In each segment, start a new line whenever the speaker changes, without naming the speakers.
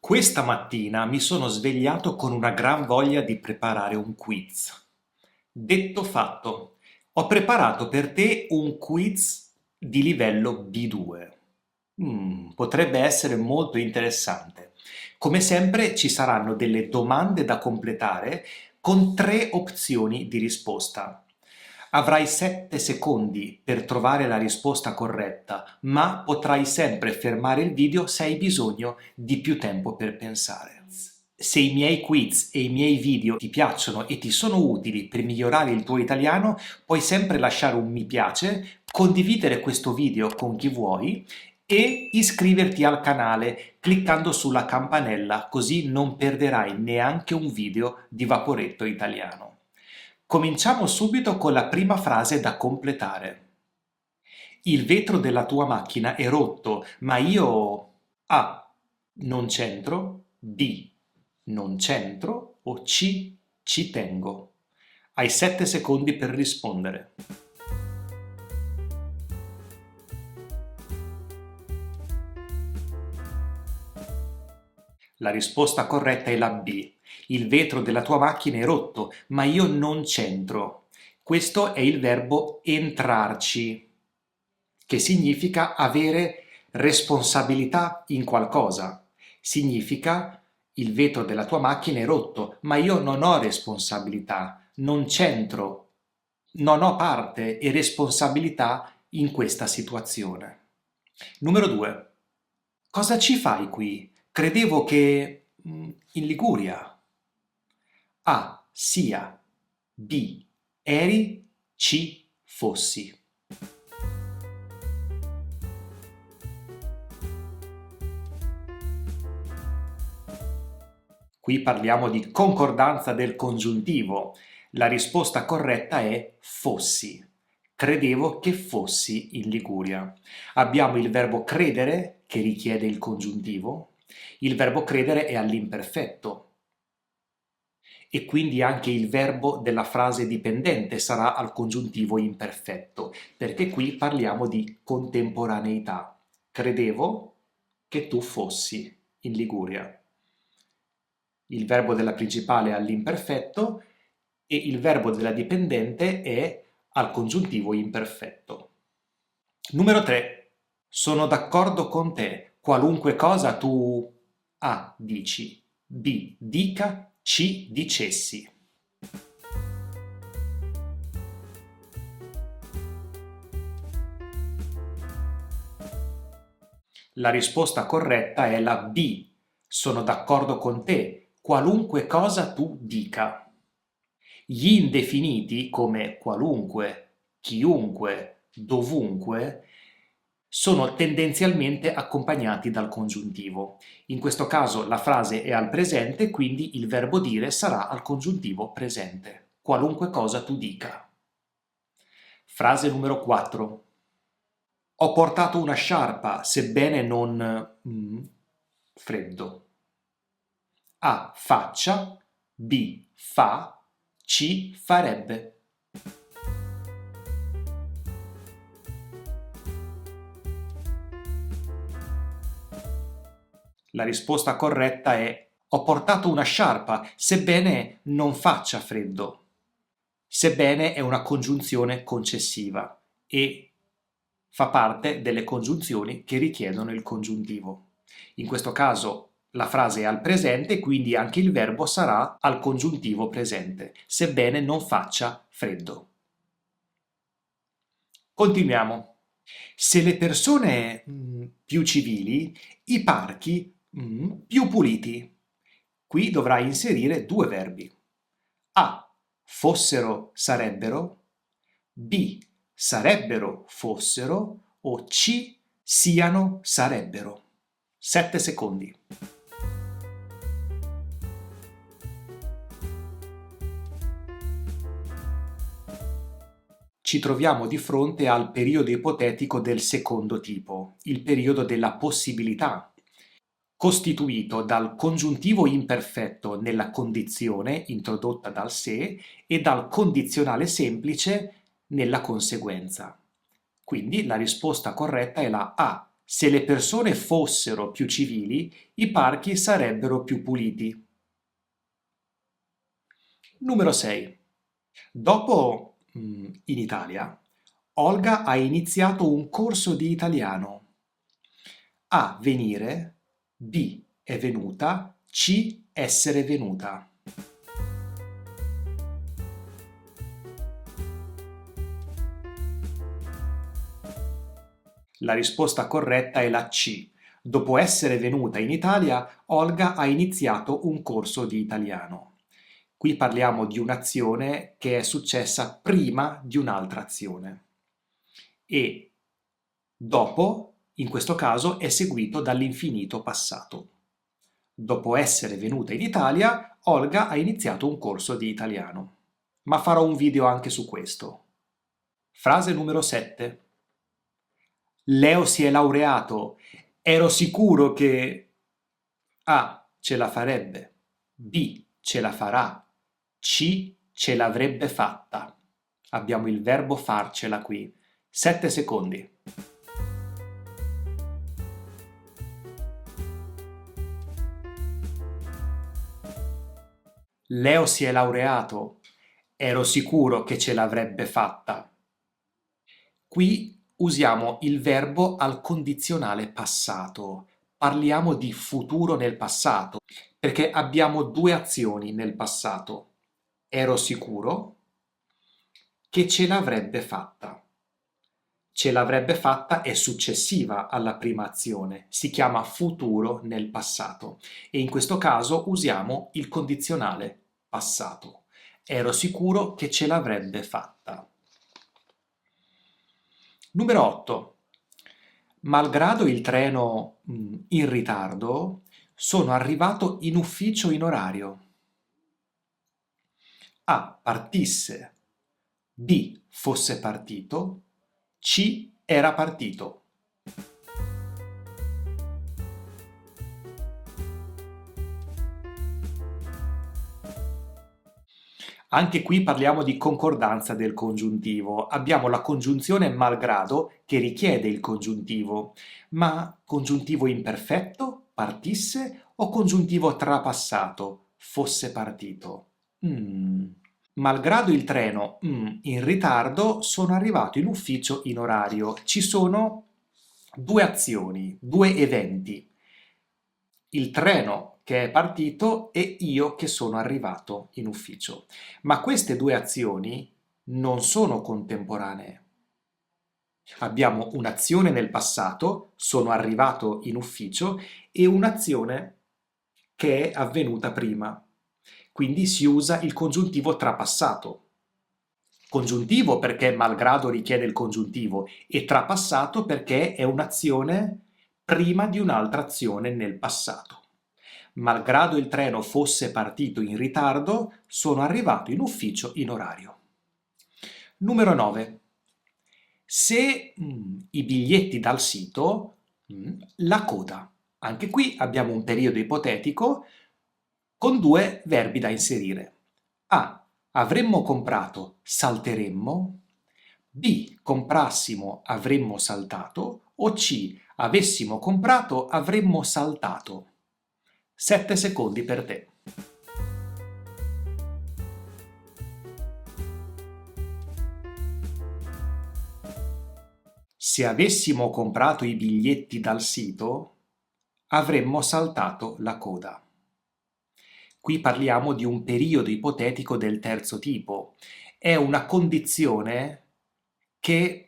Questa mattina mi sono svegliato con una gran voglia di preparare un quiz. Detto fatto, ho preparato per te un quiz di livello B2. Potrebbe essere molto interessante. Come sempre ci saranno delle domande da completare con 3 opzioni di risposta. Avrai 7 secondi per trovare la risposta corretta, ma potrai sempre fermare il video se hai bisogno di più tempo per pensare. Se i miei quiz e i miei video ti piacciono e ti sono utili per migliorare il tuo italiano, puoi sempre lasciare un mi piace, condividere questo video con chi vuoi e iscriverti al canale cliccando sulla campanella, così non perderai neanche un video di Vaporetto Italiano. Cominciamo subito con la prima frase da completare. Il vetro della tua macchina è rotto, ma io A. Non c'entro, B. Non c'entro o C. Ci tengo. Hai 7 secondi per rispondere. La risposta corretta è la B. Il vetro della tua macchina è rotto, ma io non c'entro. Questo è il verbo entrarci, che significa avere responsabilità in qualcosa. Significa il vetro della tua macchina è rotto, ma io non ho responsabilità, non c'entro, non ho parte e responsabilità in questa situazione. Numero 2. Cosa ci fai qui? Credevo che in Liguria. A. Sia. B. Eri. C. Fossi. Qui parliamo di concordanza del congiuntivo. La risposta corretta è fossi. Credevo che fossi in Liguria. Abbiamo il verbo credere, che richiede il congiuntivo. Il verbo credere è all'imperfetto. E quindi anche il verbo della frase dipendente sarà al congiuntivo imperfetto, perché qui parliamo di contemporaneità. Credevo che tu fossi in Liguria. Il verbo della principale è all'imperfetto e il verbo della dipendente è al congiuntivo imperfetto. Numero 3. Sono d'accordo con te. Qualunque cosa tu A. dici, B. dica, C. dicessi. La risposta corretta è la B. Sono d'accordo con te. Qualunque cosa tu dica. Gli indefiniti come qualunque, chiunque, dovunque sono tendenzialmente accompagnati dal congiuntivo. In questo caso la frase è al presente, quindi il verbo dire sarà al congiuntivo presente. Qualunque cosa tu dica. Frase numero 4. Ho portato una sciarpa, sebbene non freddo. A. Faccia. B. Fa. C. Farebbe. La risposta corretta è ho portato una sciarpa, sebbene non faccia freddo. Sebbene è una congiunzione concessiva e fa parte delle congiunzioni che richiedono il congiuntivo. In questo caso la frase è al presente, quindi anche il verbo sarà al congiuntivo presente, sebbene non faccia freddo. Continuiamo. Se le persone più civili, i parchi più puliti. Qui dovrai inserire 2 verbi. A. Fossero, sarebbero. B. Sarebbero, fossero. O C. Siano, sarebbero. 7 secondi. Ci troviamo di fronte al periodo ipotetico del secondo tipo, il periodo della possibilità, costituito dal congiuntivo imperfetto nella condizione introdotta dal se e dal condizionale semplice nella conseguenza. Quindi la risposta corretta è la A. Se le persone fossero più civili, i parchi sarebbero più puliti. Numero 6. Dopo, in Italia, Olga ha iniziato un corso di italiano. A. Venire. B. È venuta. C. Essere venuta. La risposta corretta è la C. Dopo essere venuta in Italia, Olga ha iniziato un corso di italiano. Qui parliamo di un'azione che è successa prima di un'altra azione. E dopo, in questo caso, è seguito dall'infinito passato. Dopo essere venuta in Italia, Olga ha iniziato un corso di italiano. Ma farò un video anche su questo. Frase numero 7. Leo si è laureato. Ero sicuro che A. Ce la farebbe. B. Ce la farà. C. Ce l'avrebbe fatta. Abbiamo il verbo farcela qui. 7 secondi. Leo si è laureato. Ero sicuro che ce l'avrebbe fatta. Qui usiamo il verbo al condizionale passato. Parliamo di futuro nel passato, perché abbiamo due azioni nel passato. Ero sicuro che ce l'avrebbe fatta. Ce l'avrebbe fatta è successiva alla prima azione, si chiama futuro nel passato e in questo caso usiamo il condizionale passato. Ero sicuro che ce l'avrebbe fatta. Numero 8. Malgrado il treno in ritardo, sono arrivato in ufficio in orario. A. Partisse. B. Fosse partito. C. Era partito. Anche qui parliamo di concordanza del congiuntivo. Abbiamo la congiunzione malgrado che richiede il congiuntivo, ma congiuntivo imperfetto, partisse, o congiuntivo trapassato, fosse partito? Malgrado il treno in ritardo, sono arrivato in ufficio in orario. Ci sono due azioni, due eventi. Il treno che è partito e io che sono arrivato in ufficio. Ma queste due azioni non sono contemporanee. Abbiamo un'azione nel passato, sono arrivato in ufficio, e un'azione che è avvenuta prima. Quindi si usa il congiuntivo trapassato. Congiuntivo perché malgrado richiede il congiuntivo e trapassato perché è un'azione prima di un'altra azione nel passato. Malgrado il treno fosse partito in ritardo, sono arrivato in ufficio in orario. Numero 9. Se i biglietti dal sito, la coda. Anche qui abbiamo un periodo ipotetico con due verbi da inserire. A. Avremmo comprato, salteremmo. B. Comprassimo, avremmo saltato. O C. Avessimo comprato, avremmo saltato. 7 secondi per te. Se avessimo comprato i biglietti dal sito, avremmo saltato la coda. Qui parliamo di un periodo ipotetico del terzo tipo. È una condizione che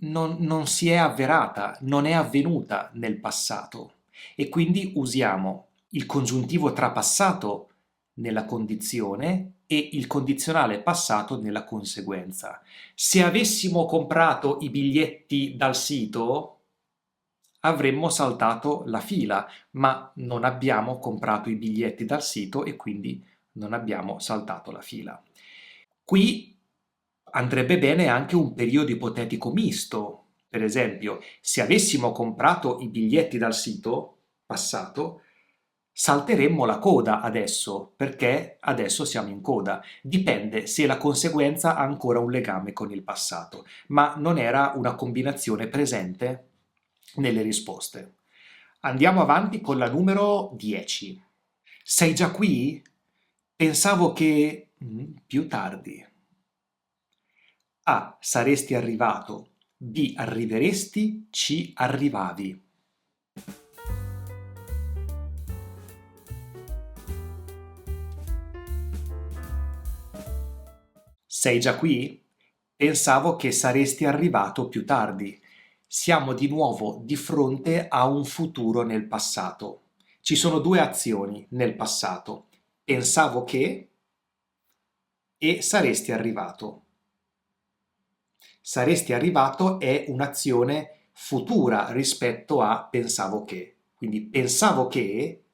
non si è avverata, non è avvenuta nel passato e quindi usiamo il congiuntivo trapassato nella condizione e il condizionale passato nella conseguenza. Se avessimo comprato i biglietti dal sito, avremmo saltato la fila, ma non abbiamo comprato i biglietti dal sito e quindi non abbiamo saltato la fila. Qui andrebbe bene anche un periodo ipotetico misto. Per esempio, se avessimo comprato i biglietti dal sito passato, salteremmo la coda adesso, perché adesso siamo in coda. Dipende se la conseguenza ha ancora un legame con il passato, ma non era una combinazione presente? nelle risposte. Andiamo avanti con la numero 10. Sei già qui? Pensavo che... più tardi. A. Saresti arrivato. B. Arriveresti. C. Arrivavi. Sei già qui? Pensavo che saresti arrivato più tardi. Siamo di nuovo di fronte a un futuro nel passato. Ci sono due azioni nel passato. Pensavo che e saresti arrivato. Saresti arrivato è un'azione futura rispetto a pensavo che. Quindi pensavo che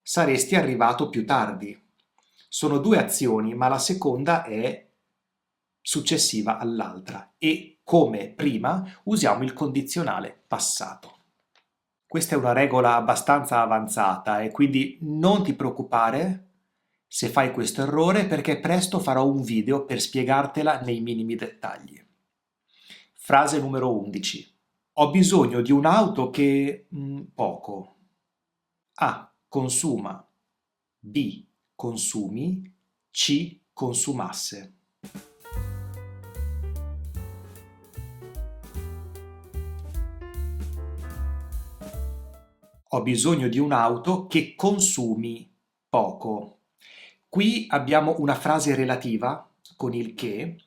saresti arrivato più tardi. Sono due azioni, ma la seconda è successiva all'altra e, come prima, usiamo il condizionale passato. Questa è una regola abbastanza avanzata e quindi non ti preoccupare se fai questo errore perché presto farò un video per spiegartela nei minimi dettagli. Frase numero 11. Ho bisogno di un'auto che... poco. A. Consuma. B. Consumi. C. Consumasse. Ho bisogno di un'auto che consumi poco. Qui abbiamo una frase relativa con il che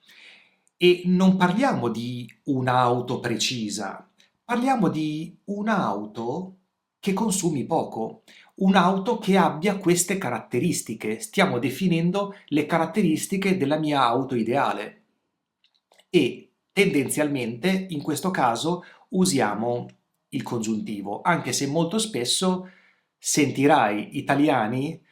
e non parliamo di un'auto precisa, parliamo di un'auto che consumi poco, un'auto che abbia queste caratteristiche. Stiamo definendo le caratteristiche della mia auto ideale e tendenzialmente in questo caso usiamo il congiuntivo, anche se molto spesso sentirai italiani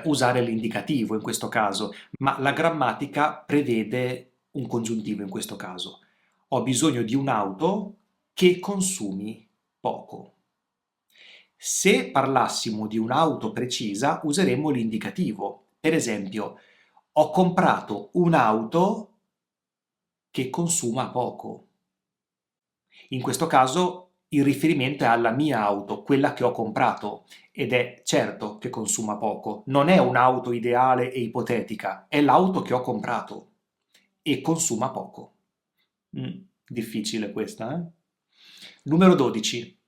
usare l'indicativo in questo caso, ma la grammatica prevede un congiuntivo in questo caso. Ho bisogno di un'auto che consumi poco. Se parlassimo di un'auto precisa, useremmo l'indicativo. Per esempio, ho comprato un'auto che consuma poco. In questo caso il riferimento è alla mia auto, quella che ho comprato, ed è certo che consuma poco. Non è un'auto ideale e ipotetica, è l'auto che ho comprato e consuma poco. Difficile questa, eh? Numero 12.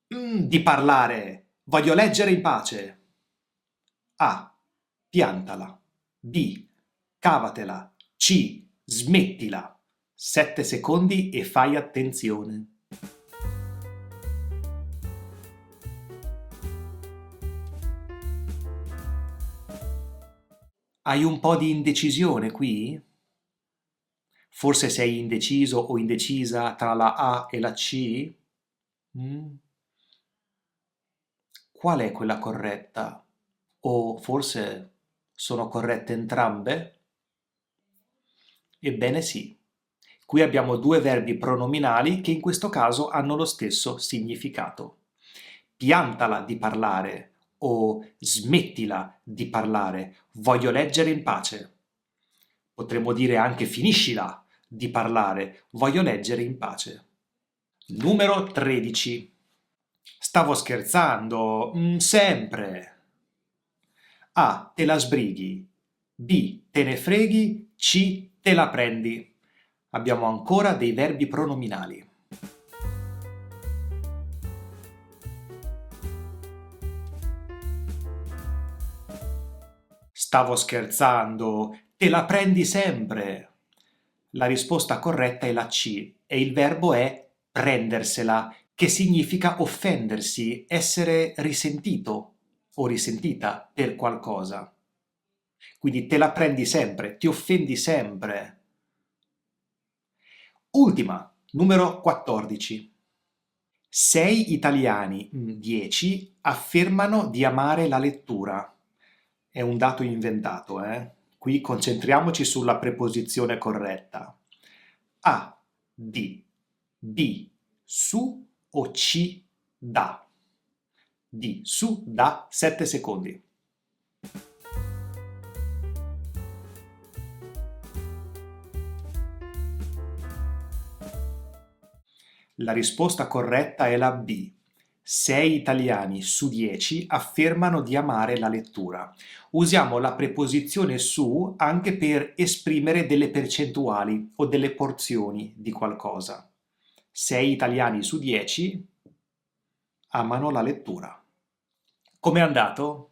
Di parlare. Voglio leggere in pace. A. Piantala. B. Cavatela. C. Smettila. 7 secondi e fai attenzione. Hai un po' di indecisione qui? Forse sei indeciso o indecisa tra la A e la C? Mm? Qual è quella corretta? O forse sono corrette entrambe? Ebbene sì. Qui abbiamo due verbi pronominali che in questo caso hanno lo stesso significato. Piantala di parlare o smettila di parlare, voglio leggere in pace. Potremmo dire anche finiscila di parlare, voglio leggere in pace. Numero 13. Stavo scherzando, sempre. A. Te la sbrighi. B. Te ne freghi. C. Te la prendi. Abbiamo ancora dei verbi pronominali. Stavo scherzando, te la prendi sempre. La risposta corretta è la C e il verbo è prendersela, che significa offendersi, essere risentito o risentita per qualcosa. Quindi te la prendi sempre, ti offendi sempre. Ultima, numero 14. 6 italiani, 10, affermano di amare la lettura. È un dato inventato, eh? Qui concentriamoci sulla preposizione corretta. A, di, B, su o C, da. Di, su, da, 7 secondi. La risposta corretta è la B. 6 italiani su 10 affermano di amare la lettura. Usiamo la preposizione su anche per esprimere delle percentuali o delle porzioni di qualcosa. 6 italiani su 10 amano la lettura. Com'è andato?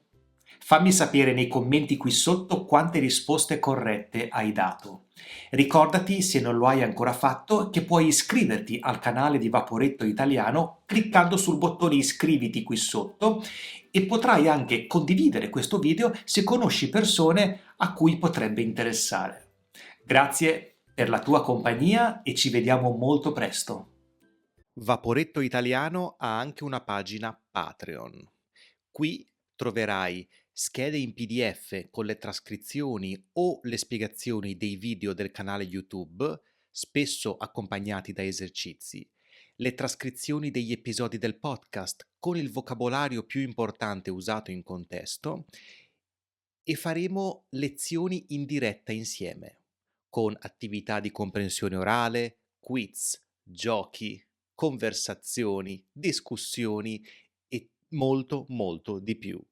Fammi sapere nei commenti qui sotto quante risposte corrette hai dato. Ricordati, se non lo hai ancora fatto, che puoi iscriverti al canale di Vaporetto Italiano cliccando sul bottone iscriviti qui sotto e potrai anche condividere questo video se conosci persone a cui potrebbe interessare. Grazie per la tua compagnia e ci vediamo molto presto. Vaporetto Italiano ha anche una pagina Patreon. Qui troverai schede in PDF con le trascrizioni o le spiegazioni dei video del canale YouTube, spesso accompagnati da esercizi, le trascrizioni degli episodi del podcast con il vocabolario più importante usato in contesto e faremo lezioni in diretta insieme, con attività di comprensione orale, quiz, giochi, conversazioni, discussioni e molto molto di più.